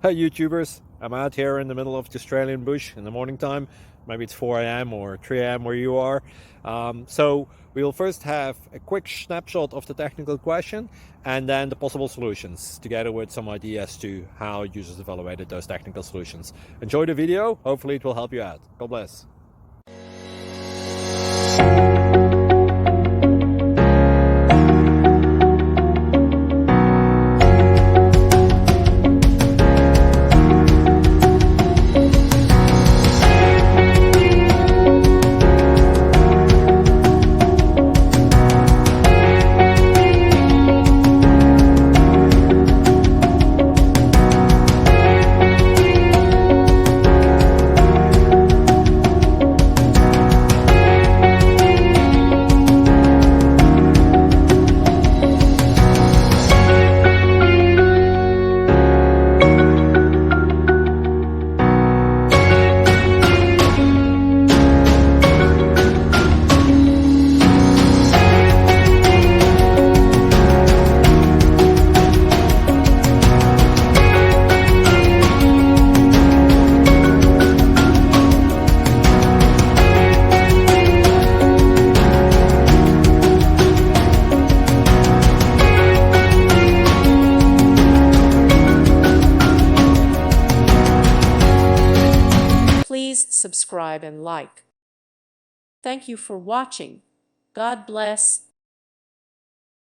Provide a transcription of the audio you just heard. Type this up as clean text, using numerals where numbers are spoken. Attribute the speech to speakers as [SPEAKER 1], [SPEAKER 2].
[SPEAKER 1] Hi YouTubers, I'm out here in the middle of the Australian bush in the morning time. Maybe it's 4 a.m. or 3 a.m. where you are. So we'll first have a quick snapshot of the technical question and then the possible solutions, together with some ideas to how users evaluated those technical solutions. Enjoy the video, hopefully it will help you out. God bless.
[SPEAKER 2] Please subscribe and like. Thank you for watching. God bless.